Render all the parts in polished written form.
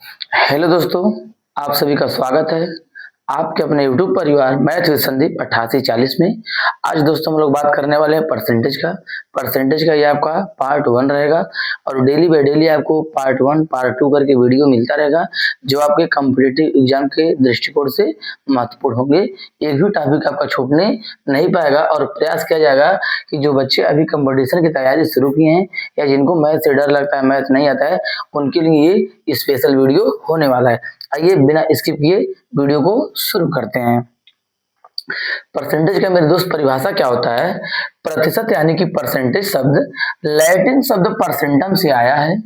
Hello दोस्तों, आप सभी का स्वागत है आपके अपने यूट्यूब परिवार मैथ विद संदीप 8840 में। आज दोस्तों हम लोग बात करने वाले हैं परसेंटेज का ये आपका पार्ट 1 रहेगा और डेली बाय डेली आपको पार्ट 1 पार्ट 2 करके वीडियो मिलता रहेगा जो आपके कॉम्पिटिटिव एग्जाम के दृष्टिकोण से महत्वपूर्ण होंगे। एक भी टॉपिक आपका छूटने नहीं पाएगा और प्रयास किया जाएगा कि जो बच्चे अभी कंपटीशन की तैयारी शुरू किए हैं या जिनको मैथ से डर लगता है, मैथ नहीं आता है, उनके लिए ये स्पेशल वीडियो होने वाला है। आइए बिना स्किप किए वीडियो को शुरू करते हैं। परसेंटेज का मेरे दोस्त परिभाषा क्या होता है? प्रतिशत यानी कि परसेंटेज शब्द लैटिन शब्द परसेंटम से आया है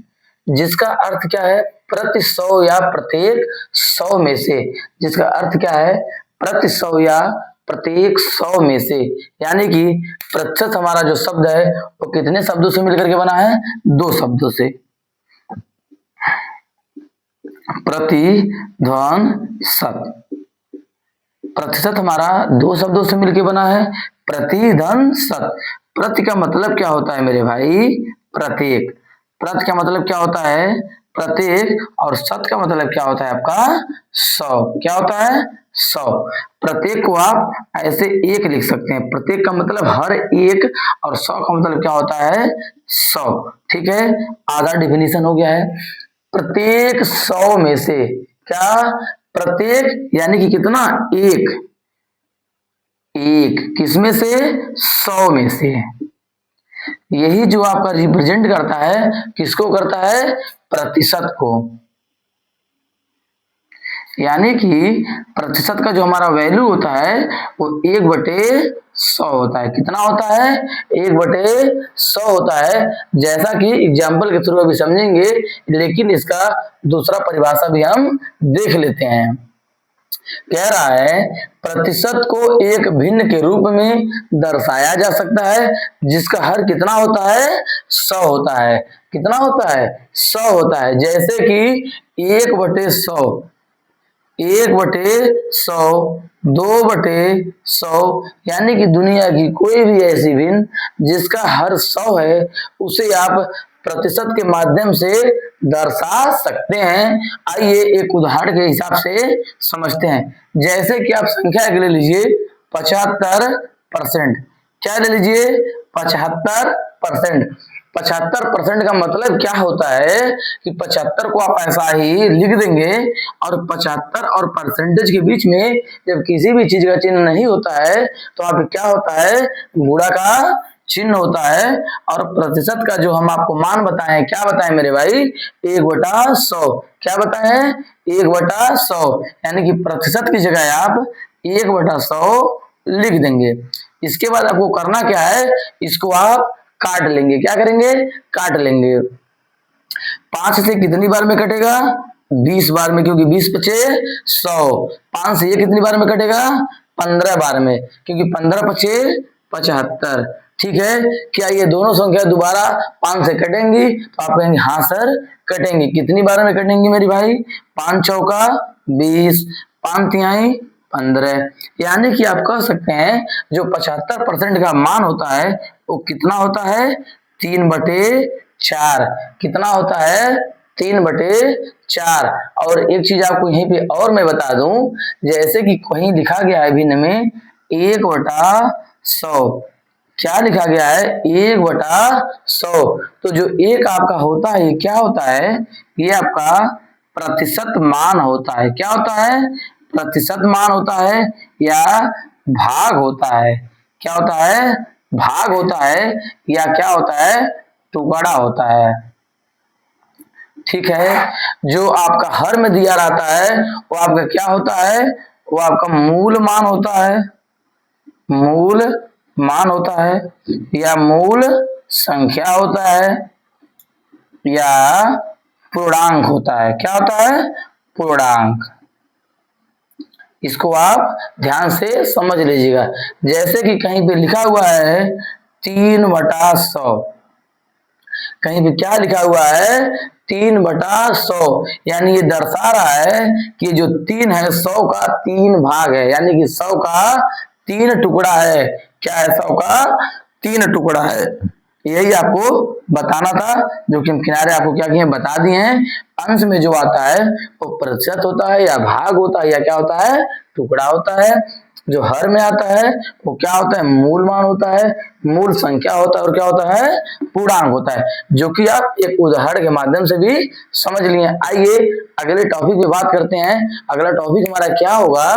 जिसका अर्थ क्या है? प्रति 100 या प्रत्येक 100 में से। जिसका अर्थ क्या है? प्रति 100 या प्रत्येक 100 में से। यानी कि प्रतिशत हमारा जो शब्द है वो कितने शब्दों से मिलकर के बना है? 2 शब्दों से। प्रतिशत हमारा 2 शब्दों से मिलकर बना है। प्रतिधन सत। प्रति का मतलब क्या होता है मेरे भाई? प्रत्येक। प्रति का मतलब क्या होता है? प्रत्येक। और सत का मतलब क्या होता है आपका? 100। क्या होता है? 100। प्रत्येक को आप ऐसे एक लिख सकते हैं। प्रत्येक का मतलब हर एक और 100 का मतलब क्या होता है? 100। ठीक है, आधा डिफिनीशन हो गया है। प्रत्येक 100 में से। क्या? प्रत्येक यानी कि कितना? एक किसमें से? 100 में से। यही जो आपका रिप्रेजेंट करता है, किसको करता है? प्रतिशत को। यानी कि प्रतिशत का जो हमारा वैल्यू होता है वो 1/100 होता है। कितना होता है? 1/100 होता है। जैसा कि एग्जाम्पल के थ्रू अभी समझेंगे, लेकिन इसका दूसरा परिभाषा भी हम देख लेते हैं। कह रहा है प्रतिशत को एक भिन्न के रूप में दर्शाया जा सकता है जिसका हर कितना होता है? 100 होता है। कितना होता है? 100 होता है। जैसे कि 1/100, 1/100, 2/100। यानी कि दुनिया की कोई भी ऐसी भिन्न जिसका हर 100 है उसे आप प्रतिशत के माध्यम से दर्शा सकते हैं। आइए एक उदाहरण के हिसाब से समझते हैं। जैसे कि आप संख्या ले लीजिए 75%। क्या ले लीजिए? 75%। 75% का मतलब क्या होता है कि 75 को आप ऐसा ही लिख देंगे और 75 और परसेंटेज के बीच में जब किसी भी चीज का चिन्ह नहीं होता है तो आप क्या होता है? गुणा का चिन्ह होता है। और प्रतिशत का जो हम आपको मान बताएं, क्या बताएं मेरे भाई? 1/100। क्या बताएं? 1/100। यानी कि प्रतिशत की जगह आप 1/100 लिख देंगे। इसके बाद आपको करना क्या है? इसको आप काट लेंगे। क्या करेंगे? काट लेंगे। 5 से कितनी बार में कटेगा? 20 बार में, क्योंकि 20 पचे 100। 5 से ये कितनी बार में कटेगा? 15 बार में, क्योंकि 15 पचे 75। ठीक है, क्या ये दोनों संख्या दोबारा 5 से कटेंगी? तो आप कहेंगे हाँ सर कटेंगी। कितनी बार में कटेंगी मेरी भाई? 5 चौका 20, 5 तिहाई 15। यानी कि आप कह सकते हैं जो 75% का मान होता है वो कितना होता है? 3/4। कितना होता है? 3/4। और एक चीज आपको यहीं पे और मैं बता दूं, जैसे कि कहीं लिखा गया है भिन्न में 1/100। क्या लिखा गया है? 1/100। तो जो एक आपका होता है ये क्या होता है? ये आपका प्रतिशत मान होता है। क्या होता है? प्रतिशत मान होता है या भाग होता है। क्या होता है? भाग होता है या क्या होता है? टुकड़ा होता है। ठीक है, जो आपका हर में दिया रहता है वो आपका क्या होता है? वो आपका मूल मान होता है। मूल मान होता है या मूल संख्या होता है या पूर्णांक होता है। क्या होता है? पूर्णांक। इसको आप ध्यान से समझ लीजिएगा। जैसे कि कहीं पे लिखा हुआ है 3/100। कहीं पे क्या लिखा हुआ है? 3/100। यानी ये दर्शा रहा है कि जो 3 है 100 का 3 भाग है, यानी कि 100 का 3 टुकड़ा है। क्या है? 100 का 3 टुकड़ा है। यही आपको बताना था, जो कि हम किनारे आपको क्या किए? बता दिए हैं। अंश में जो आता है वो प्रतिशत होता है या भाग होता है या क्या होता है, टुकड़ा होता है। जो हर में आता है वो क्या होता है, मूल मान होता है, मूल संख्या होता है और क्या होता है, पूर्णांक होता है, जो कि आप एक उदाहरण के माध्यम से भी समझ लिए। आइए अगले टॉपिक पे बात करते हैं। अगला टॉपिक हमारा क्या होगा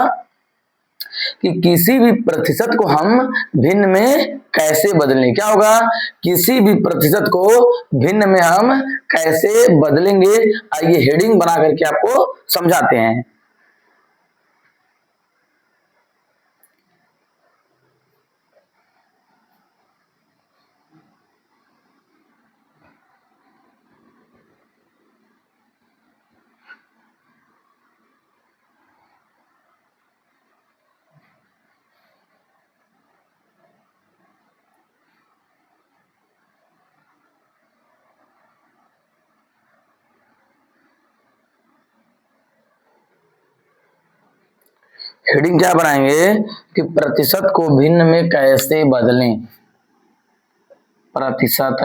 कि किसी भी प्रतिशत को हम भिन्न में कैसे बदलें। क्या होगा, किसी भी प्रतिशत को भिन्न में हम कैसे बदलेंगे। आइए हेडिंग बना करके आपको समझाते हैं। हेडिंग क्या बनाएंगे कि प्रतिशत को भिन्न में कैसे बदलें। प्रतिशत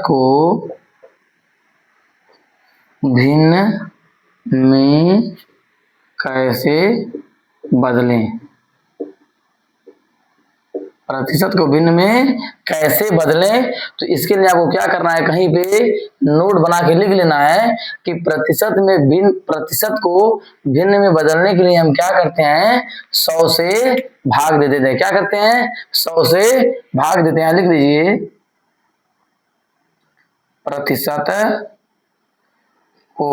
को भिन्न में कैसे बदलें। प्रतिशत को भिन्न में कैसे बदलें, तो इसके लिए आपको क्या करना है, कहीं पे नोट बना के लिख लेना है कि प्रतिशत को भिन्न में बदलने के लिए हम क्या करते हैं, 100 से भाग दे देते हैं। क्या करते हैं, 100 से भाग देते हैं। लिख लीजिए, प्रतिशत को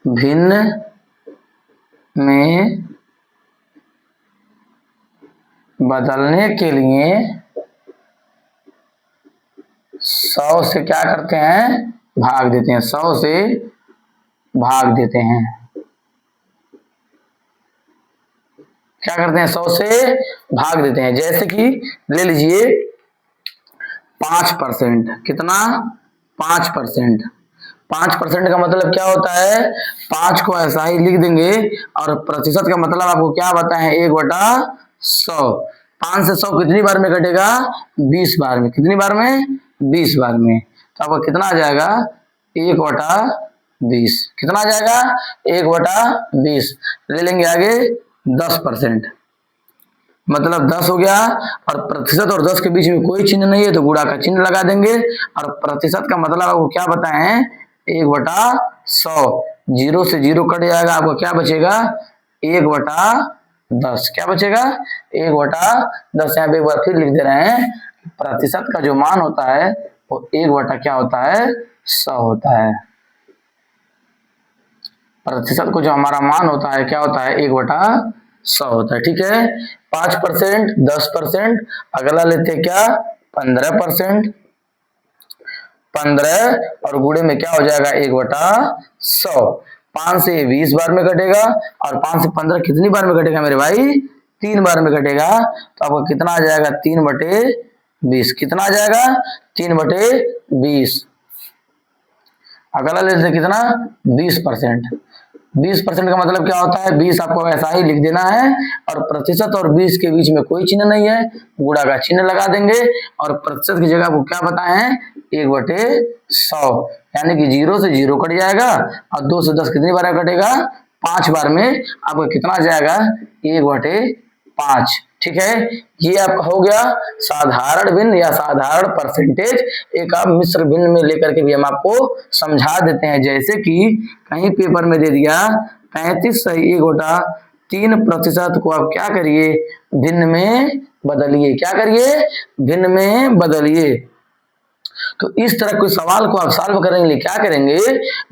भिन्न में बदलने के लिए 100 से क्या करते हैं, भाग देते हैं। 100 से भाग देते हैं। क्या करते हैं, 100 से भाग देते हैं। जैसे कि ले लीजिए 5%। कितना, 5%। 5% का मतलब क्या होता है, 5 को ऐसा ही लिख देंगे और प्रतिशत का मतलब आपको क्या बताएं, 1/100। 5 से 100 कितनी बार में कटेगा, 20 बार में। कितनी बार में, 20 बार में। तो आपको कितना आ जाएगा, 1/20। कितना आ जाएगा, 1/20। ले लेंगे आगे 10%, मतलब 10 हो गया। और प्रतिशत और 10 के बीच में कोई चिन्ह नहीं है तो गुणा का चिन्ह लगा देंगे। और प्रतिशत का मतलब आपको क्या बताएं, 1/100। 0 से 0 कट जाएगा, आपको क्या बचेगा, 1/10। क्या बचेगा, 1/10। यहाँ पे एक बार फिर लिख दे रहे हैं, प्रतिशत का जो मान होता है वो 1/ क्या होता है, 100 होता है। प्रतिशत को जो हमारा मान होता है क्या होता है, 1/100 होता है। ठीक है, 5%, 10%। अगला लेते हैं क्या, 15%। 15 और गुणे में क्या हो जाएगा, 1/100। 5 से 20 बार में कटेगा और 5 से 15 कितनी बार में कटेगा मेरे भाई, 3 बार में कटेगा। तो आपको कितना आ जाएगा, 3/20। कितना आ जाएगा, 3/20। अगला लेते हैं कितना, 20%। 20% का मतलब क्या होता है, 20 आपको ऐसा ही लिख देना है और प्रतिशत और 20 के बीच में कोई चिन्ह नहीं है, गुणा का चिन्ह लगा देंगे। और प्रतिशत की जगह वो क्या बताए हैं, 1/100। यानी कि 0 से 0 कट जाएगा और 2 से 10 कितनी बार कटेगा, 5 बार में। आपको कितना जाएगा, 1/5। ठीक है, ये आपका हो गया साधारण भिन्न या साधारण परसेंटेज। एक आप मिश्र भिन्न में लेकर के भी हम आपको समझा देते हैं। जैसे कि कहीं पेपर में दे दिया 35 सही 1/3% को आप क्या करिए, भिन्न में बदलिए। क्या करिए, भिन्न में बदलिए। तो इस तरह कोई सवाल को आप सॉल्व करेंगे, क्या करेंगे,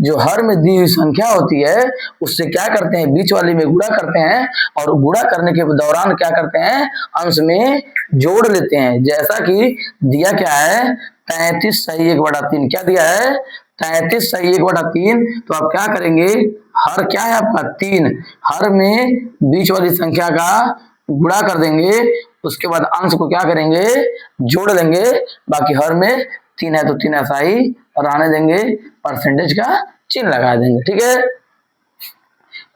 जो हर में दी हुई संख्या होती है उससे क्या करते हैं, बीच वाली में गुणा करते हैं और गुणा करने के दौरान क्या करते हैं, अंश में जोड़ लेते हैं। जैसा कि दिया क्या है, 33 सही 1/3। क्या दिया है, 33 सही 1/3। तो आप क्या करेंगे, हर क्या है आपका 3, हर में बीच वाली संख्या का गुणा कर देंगे, उसके बाद अंश को क्या करेंगे, जोड़ देंगे। बाकी हर में 3 है तो 3 ऐसा ही रहने देंगे, परसेंटेज का चिन्ह लगा देंगे। ठीक है,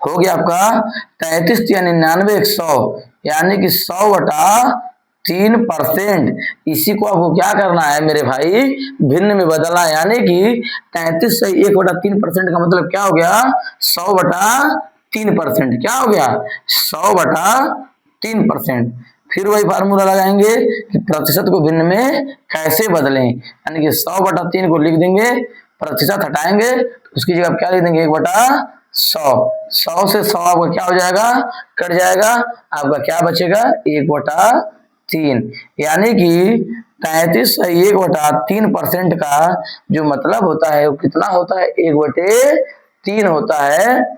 हो गया आपका 33 या 99 100, यानी कि 100/3 3%, इसी को आपको क्या करना है मेरे भाई, भिन्न में बदलना है। यानी कि 33 से 1/3% का मतलब क्या हो गया, 100/3%। क्या हो गया, 100/3%। फिर वही फार्मूला लगाएंगे कि प्रतिशत को भिन्न में कैसे बदलें, यानी कि 100/3 को लिख देंगे, प्रतिशत हटाएंगे तो उसकी जगह क्या लिख देंगे, 1/100। 100 से 100 आपका क्या हो जाएगा, कट जाएगा, आपका क्या बचेगा, 1/3। यानी कि 33 से 1/3% का जो मतलब होता है वो कितना होता है, 1/3 होता है।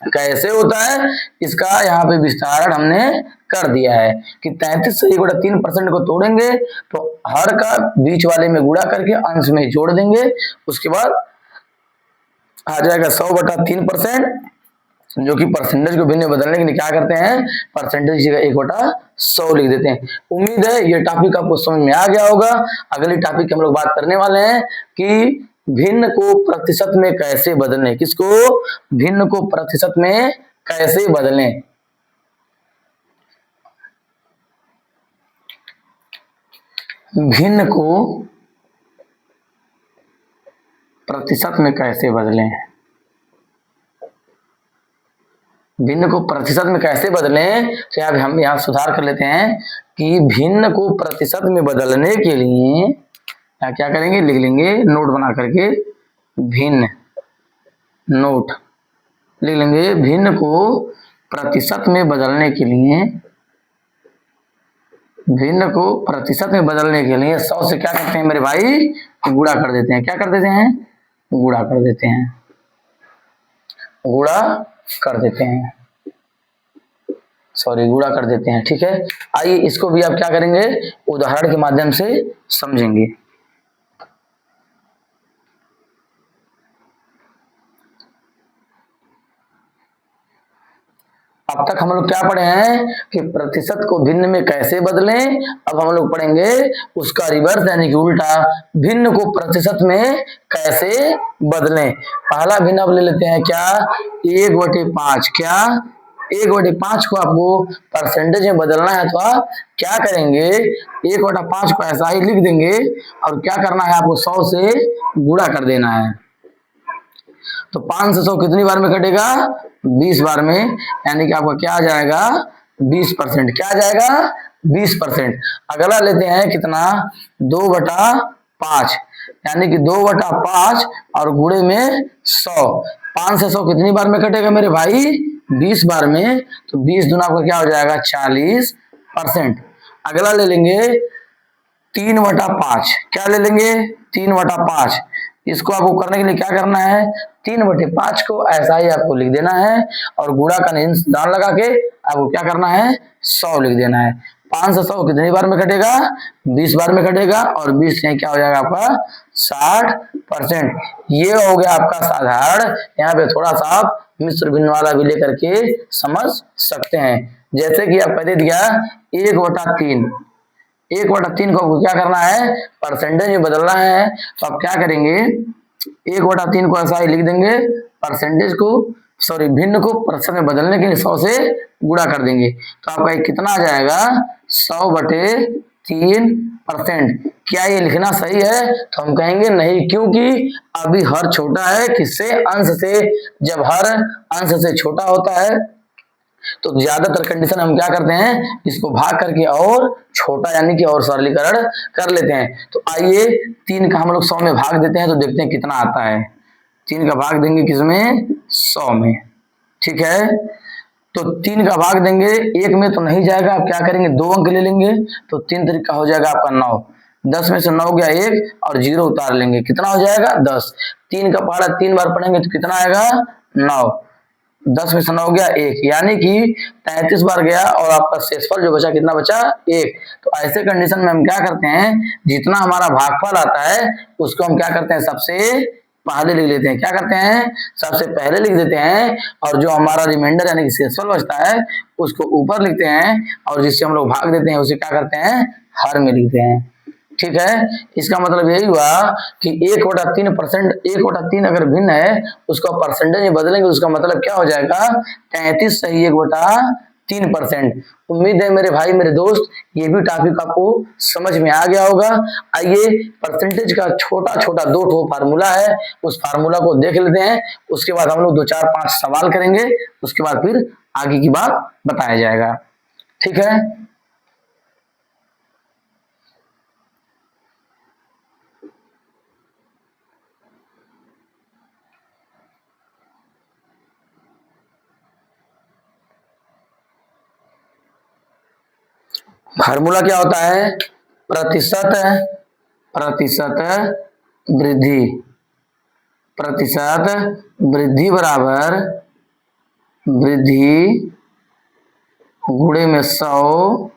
कैसे होता है, इसका यहाँ पे विस्तारण हमने कर दिया है कि 33 से 1/3% को तोड़ेंगे तो हर का बीच वाले में गुणा करके अंश में जोड़ देंगे, उसके बाद आ जाएगा 100/3%, जो कि परसेंटेज को भिन्न बदलने के लिए क्या करते हैं, परसेंटेज की जगह 1/100 लिख देते हैं। उम्मीद है ये टॉपिक आपको समझ में आ गया होगा। अगली टॉपिक हम लोग बात करने वाले हैं कि भिन्न को प्रतिशत में कैसे बदलें। किसको, भिन्न को प्रतिशत में कैसे बदलें। भिन्न को प्रतिशत में कैसे बदलें, भिन्न को प्रतिशत में कैसे बदलें, तो हम यहाँ सुधार कर लेते हैं कि भिन्न को प्रतिशत में बदलने के लिए क्या करेंगे, लिख लेंगे नोट बना करके, भिन्न नोट लिख लेंगे। भिन्न को प्रतिशत में बदलने के लिए, भिन्न को प्रतिशत में बदलने के लिए 100 से क्या करते हैं मेरे भाई, गुणा कर देते हैं। क्या कर देते हैं, गुणा कर देते हैं, गुणा कर देते हैं, सॉरी गुणा कर देते हैं। ठीक है, आइए इसको भी आप क्या करेंगे, उदाहरण के माध्यम से समझेंगे। अब तक हम लोग क्या पढ़े हैं कि प्रतिशत को भिन्न में कैसे बदलें। अब हम लोग पढ़ेंगे उसका रिवर्स यानी कि उल्टा, भिन्न को प्रतिशत में कैसे बदलें। पहला भिन्न अब ले लेते हैं क्या, 1/5। क्या, 1/5 को आपको परसेंटेज में बदलना है तो आप क्या करेंगे, 1/5 को ऐसा ही लिख देंगे और क्या करना है आपको, 100 से गुणा कर देना है। तो 5 से 100 कितनी बार में कटेगा, 20 बार में, यानी कि आपका क्या आ जाएगा, 20%। क्या आ जाएगा, 20%। अगला लेते हैं कितना, 2/5, यानी कि 2/5 और गुणे में 100। 5 से 100 कितनी बार में कटेगा मेरे भाई, 20 बार में, तो 20 दूना आपका क्या हो जाएगा, 40%। अगला ले लेंगे 3/5। क्या ले लेंगे, 3/5। इसको आपको करने के लिए क्या करना है, 3/5 को ऐसा ही आपको लिख देना है और गुणा का निशान लगा के आपको क्या करना है, 100 लिख देना है। 5 से 100 कितनी बार में कटेगा, 20 बार में कटेगा और 20 से क्या हो जाएगा आपका 60%। ये हो गया आपका साधारण। यहाँ पे थोड़ा सा आप मिश्र भिन्न वाला भी लेकर के समझ सकते हैं। जैसे कि आपका दे दिया 1/3, 1/3 को क्या करना है, परसेंटेज में बदलना है, तो आप क्या करेंगे, 1/3 को ऐसा ही लिख देंगे, परसेंटेज को सॉरी भिन्न को प्रतिशत में बदलने के लिए 100 से गुणा कर देंगे, तो आपका कितना आ जाएगा, 100/3%। क्या ये लिखना सही है, तो हम कहेंगे नहीं, क्योंकि अभी हर छोटा है किससे, अंश से। जब हर अंश से छोटा होता है तो ज्यादातर कंडीशन हम क्या करते हैं, इसको भाग करके और छोटा यानी कि और सरलीकरण कर लेते हैं। तो आइए 3 का हम लोग 100 में भाग देते हैं तो देखते हैं कितना आता है। 3 का भाग देंगे किसमें, 100 में। ठीक है, तो 3 का भाग देंगे 1 में तो नहीं जाएगा, आप क्या करेंगे, 2 अंक ले लेंगे, तो 3 तरीका हो जाएगा आपका 9। 10 में से 9 गया 1 और 0 उतार लेंगे, कितना हो जाएगा 10। 3 का पहाड़ा 3 बार पढ़ेंगे तो कितना आएगा 9। 10 में से 9 गया 1, यानी कि 33 बार गया और आपका शेषफल जो बचा कितना बचा 1। तो ऐसे कंडीशन में हम क्या करते हैं, जितना हमारा भागफल आता है उसको हम क्या करते हैं, सबसे पहले लिख लेते हैं। क्या करते हैं, सबसे पहले लिख देते हैं और जो हमारा रिमाइंडर यानी कि शेषफल बचता है उसको ऊपर लिखते हैं और जिससे हम लोग भाग देते हैं उसे क्या करते हैं, हर में लिखते हैं। ठीक है, इसका मतलब यही हुआ कि 1/3%, 1/3 अगर भिन्न है उसको परसेंटेज में बदलेंगे, उसका मतलब क्या हो जाएगा, 33 से 1/3 3%। उम्मीद है मेरे भाई मेरे दोस्त ये भी टॉपिक आपको समझ में आ गया होगा। आइए परसेंटेज का छोटा छोटा 2 फार्मूला है, उस फार्मूला को देख लेते हैं। उसके बाद हम लोग 2 4 5 सवाल करेंगे, उसके बाद फिर आगे की बात बताया जाएगा। ठीक है, फार्मूला क्या होता है? प्रतिशत प्रतिशत वृद्धि, प्रतिशत वृद्धि बराबर वृद्धि गुणे में 100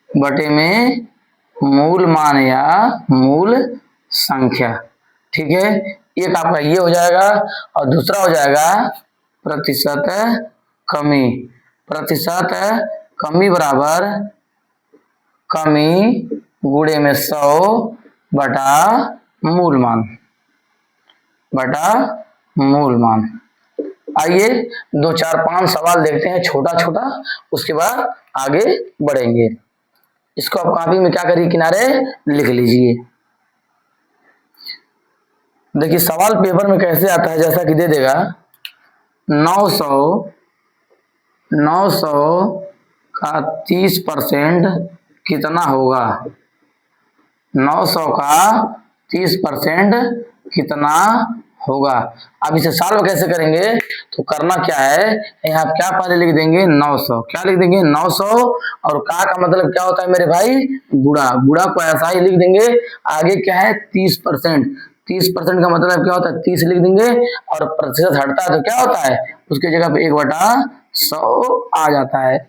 बटे में मूल मान या मूल संख्या। ठीक है, एक आपका ये हो जाएगा और दूसरा हो जाएगा प्रतिशत कमी। प्रतिशत कमी बराबर कमी गुणे में 100 बटा मूल मान, बटा मूल मान। आइए 2 4 5 सवाल देखते हैं छोटा छोटा, उसके बाद आगे बढ़ेंगे। इसको आप कॉपी में क्या करिए, किनारे लिख लीजिए। देखिए सवाल पेपर में कैसे आता है, जैसा कि दे देगा 900 का 30% कितना होगा? 900 का 30% कितना होगा? अब इसे सॉल्व कैसे करेंगे? तो करना क्या है, यहाँ क्या पहले लिख देंगे 900, क्या लिख देंगे 900, और का मतलब क्या होता है मेरे भाई? गुणा। गुणा को ऐसा ही लिख देंगे, आगे क्या है 30%, 30% का मतलब क्या होता है 30 लिख देंगे, और प्रतिशत हटता है तो क्या होता है उसकी जगह पे 1/100 आ जाता है।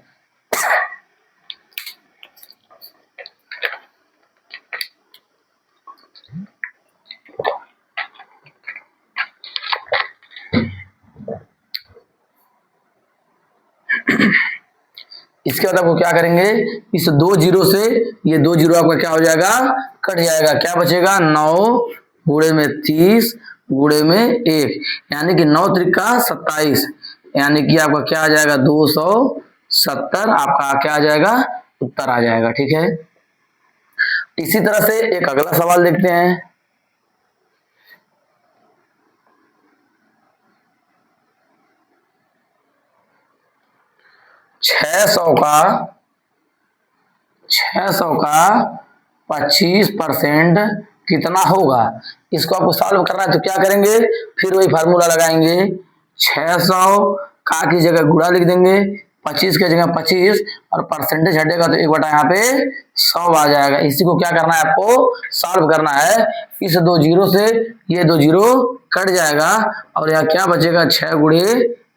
इसके बाद आपको क्या करेंगे, इस 2 जीरो से ये 2 जीरो आपका क्या हो जाएगा, कट जाएगा। क्या बचेगा 9 गुणे में 30 गुणे में 1, यानी कि 9 त्रिका 27, यानी कि आपका क्या आ जाएगा 270, आपका क्या आ जाएगा उत्तर आ जाएगा। ठीक है, इसी तरह से एक अगला सवाल देखते हैं। छह सौ का 25% कितना होगा? इसको आपको सॉल्व करना है तो क्या करेंगे, फिर वही फार्मूला लगाएंगे। 600 का की जगह गुणा लिख देंगे, 25 की जगह 25, और परसेंटेज हटेगा तो 1/, यहाँ पे 100 आ जाएगा। इसी को क्या करना है, आपको सॉल्व करना है। इस 2 जीरो से ये 2 जीरो कट जाएगा, और यहाँ क्या बचेगा 6 गुणे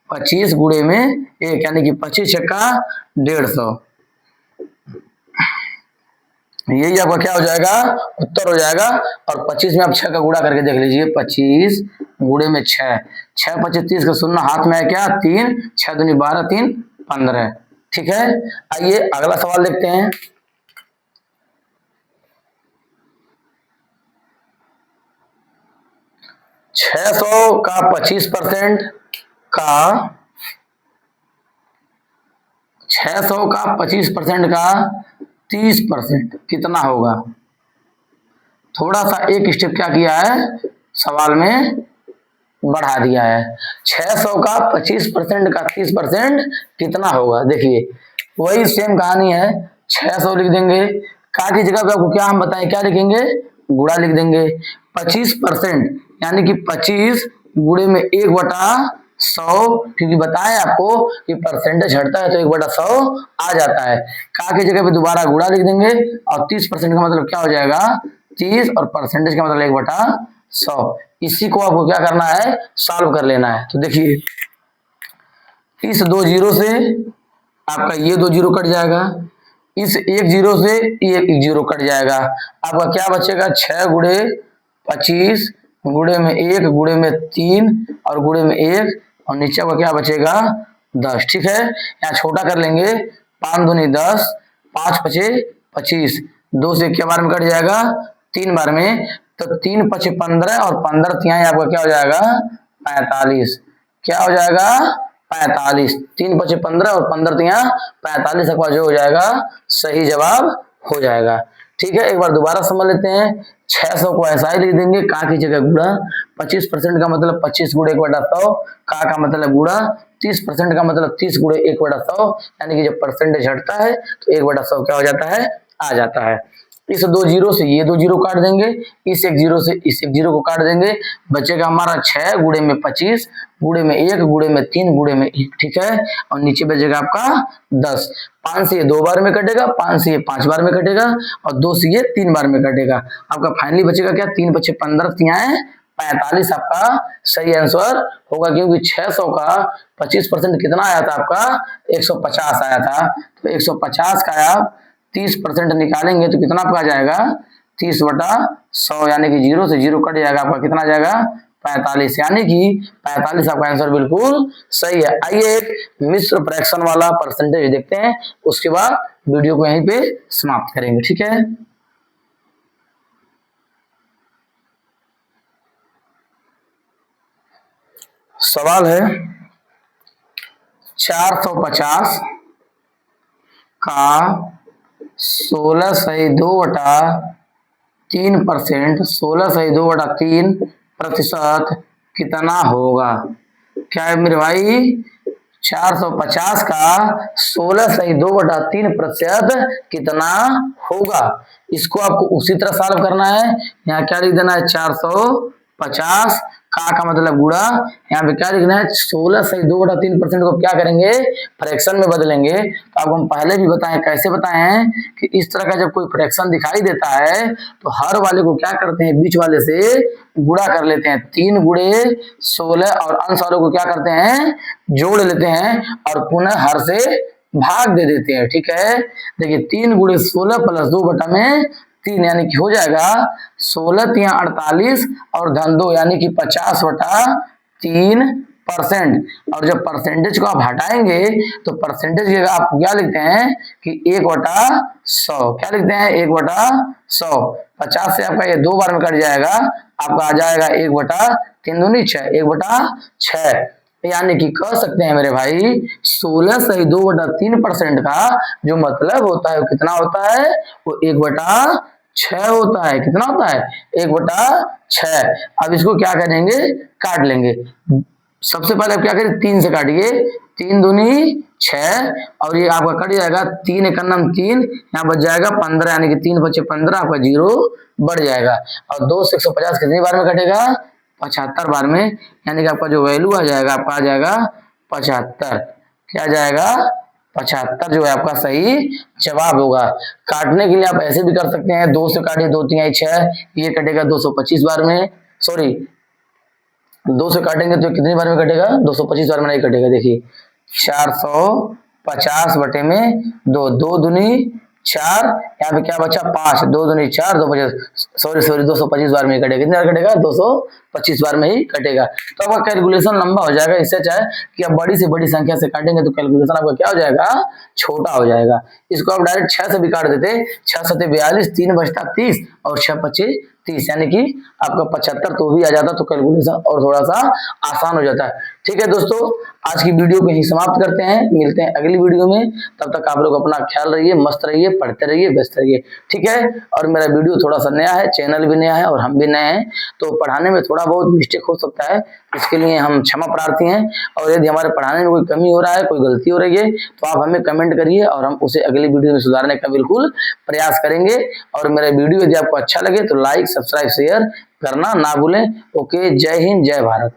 25 गुणे में 1, यानी कि 25 छक्का 150। यही आपका क्या हो जाएगा, उत्तर हो जाएगा। और 25 में आप 6 का गुणा करके देख लीजिए, 25 गुणे में 6, 6 25 30 का शून्य हाथ में है क्या 3, 6 दूनी 12, 3 15। ठीक है, आइए अगला सवाल देखते हैं। छह सौ का 25% का 600 का 25% का 30% कितना होगा? थोड़ा सा एक स्टेप क्या किया है, सवाल में बढ़ा दिया है। 600 का 25% का 30% कितना होगा? देखिए वही सेम कहानी है, 600 लिख देंगे, का की जगह पे आपको क्या हम बताएं, क्या लिखेंगे गुणा लिख देंगे। 25% यानी कि 25 गुणे में 1/100, क्योंकि बताएं आपको कि परसेंटेज हटता है तो 1/100 आ जाता है। का की जगह पे दोबारा गुणा लिख देंगे, और 30% का मतलब क्या हो जाएगा 30, और परसेंटेज का मतलब 1/100। इसी को आपको क्या करना है, सॉल्व कर लेना है। तो देखिए इस 2 जीरो से आपका ये 2 जीरो कट जाएगा, इस 1 जीरो से ये 1 जीरो कट जाएगा, आपका क्या बचेगा 6 गुणे 25 गुणे में 1 गुणे में 3 और गुणे में 1, और नीचे का क्या बचेगा 10। ठीक है, यहाँ छोटा कर लेंगे, 5 दूनी 10, 5 पचे 25, 2 से क्या बार में कट जाएगा 3 बार में, तो 3 पचे 15, और 15 तिहाई आपका क्या हो जाएगा 45। क्या हो जाएगा 45, 3 × 5 = 15 और 15 × 45 आपका जो हो जाएगा सही जवाब हो जाएगा। ठीक है, एक बार दोबारा समझ लेते हैं। 600 को ऐसा ही लिख देंगे, का की जगह गुणा, 25% का मतलब 25 × 1/100, का मतलब गुणा, 30% का मतलब 30 × 1/100, यानी कि जब परसेंटेज हटता है तो 1/100 क्या हो जाता है, आ जाता है। इस 2 जीरो से ये 2 जीरो काट देंगे, इस 1 जीरो से इस 1 जीरो को काट देंगे, बचेगा हमारा 6 गुणे में 25 गुणे में 1 गुणे में 3 गुणे में 1। ठीक है, और नीचे बचेगा आपका 10। 5 से ये 2 बार में कटेगा, 5 से ये 5 बार में कटेगा, और 2 से ये 3 बार में कटेगा। आपका फाइनली बचेगा क्या, 3 × 5 = 15, 3 × 45 आपका सही आंसर होगा, क्योंकि 600 का 25% कितना आया था आपका, 150 आया था। तो 150 का आप 30% निकालेंगे तो कितना आपका आ जाएगा, 30/100, यानी कि 0 से 0 कट जाएगा, आपका कितना आ जाएगा, 45, यानी कि 45 आपका आंसर बिल्कुल सही है। आइए एक मिश्र फ्रैक्शन वाला परसेंटेज देखते हैं, उसके बाद वीडियो को यहीं पे समाप्त करेंगे। ठीक है, सवाल है 450 का 16/2/3%, 16/2/3% कितना होगा। क्या है मेरे भाई, 450 का 16/2/3% कितना होगा। इसको आपको उसी तरह सॉल्व करना है। यहाँ क्या लिख देना है, 450 का मतलब गुणा, यहाँ पे क्या लिखना है, 16/2/3% को क्या करेंगे, फ्रैक्शन में बदलेंगे। तो आपको हम पहले भी बताएं, कैसे बताए हैं कि इस तरह का जब कोई फ्रैक्शन दिखाई देता है तो हर वाले को क्या करते हैं, बीच वाले से गुणा कर लेते हैं। 3 × 16 और अंश वालों को क्या करते हैं, जोड़ लेते हैं और पुनः हर से भाग दे देते हैं। ठीक है, देखिए 3 × 16 + 2/3, यानी कि हो जाएगा 16 × 48 और धन 2, यानी कि 50/3%। और जब परसेंटेज को आप हटाएंगे तो परसेंटेज की आप क्या लिखते हैं कि 1/100। क्या लिखते हैं, 1/100। 50 से आपका ये 2 बार में कट जाएगा, आपका आ जाएगा 1/3 दूनी 6, 1/6। यानी कि कह सकते हैं मेरे भाई 16/2/3% का जो मतलब होता है वो कितना होता है, वो 1/6 होता है। कितना होता है, 1/6। अब इसको क्या करेंगे, काट लेंगे। सबसे पहले क्या करें, 3 से काटिए, 3 दूनी 6 और ये आपका कट जाएगा, 3 × 3, यहाँ बच जाएगा 15, यानी कि 3 × 5 = 15, आपका 0 बढ़ जाएगा। और 2 से 150 कितनी बार में कटेगा, 75 बार में, यानी कि आपका जो वैल्यू आ जाएगा, आपका आ जाएगा 75। क्या जाएगा, 75 जो है आपका सही जवाब होगा। काटने के लिए आप ऐसे भी कर सकते हैं, 2 से काटिए, 2 × 3 = 6, ये कटेगा 225 बार में, सॉरी 2 से काटेंगे तो कितनी बार में कटेगा, 225 बार में नहीं कटेगा। देखिए 450/2, 2 दूनी 4, यहाँ पे क्या बचा 5, 2 दूनी 4, 225 बार में ही कटेगा। कितनी बार कटेगा, 225 बार में ही कटेगा। तो आपका कैलकुलेशन लंबा हो जाएगा। इससे चाहे कि आप बड़ी से बड़ी संख्या से काटेंगे तो कैलकुलेशन आपका क्या हो जाएगा, छोटा हो जाएगा। इसको आप डायरेक्ट 6 से भी काट देते, 6 × 7 = 42, 3 बचता 30 और 6 × 5 = 30, यानी कि आपका 75 तो भी आ जाता, तो कैलकुलेशन और थोड़ा सा आसान हो जाता है। ठीक है दोस्तों, आज की वीडियो को यहीं समाप्त करते हैं, मिलते हैं अगली वीडियो में। तब तक आप लोग अपना ख्याल रहिए, मस्त रहिए, पढ़ते रहिए, व्यस्त रहिए। ठीक है, और मेरा वीडियो थोड़ा सा नया है, चैनल भी नया है और हम भी नए हैं, तो पढ़ाने में थोड़ा बहुत मिस्टेक हो सकता है, इसके लिए हम क्षमा प्रार्थी हैं। और यदि हमारे पढ़ाने में कोई कमी हो रहा है, कोई गलती हो रही है, तो आप हमें कमेंट करिए और हम उसे अगली वीडियो में सुधारने का बिल्कुल प्रयास करेंगे। और मेरा वीडियो यदि आपको अच्छा लगे तो लाइक, सब्सक्राइब, शेयर करना ना भूलें। ओके, जय हिंद, जय भारत।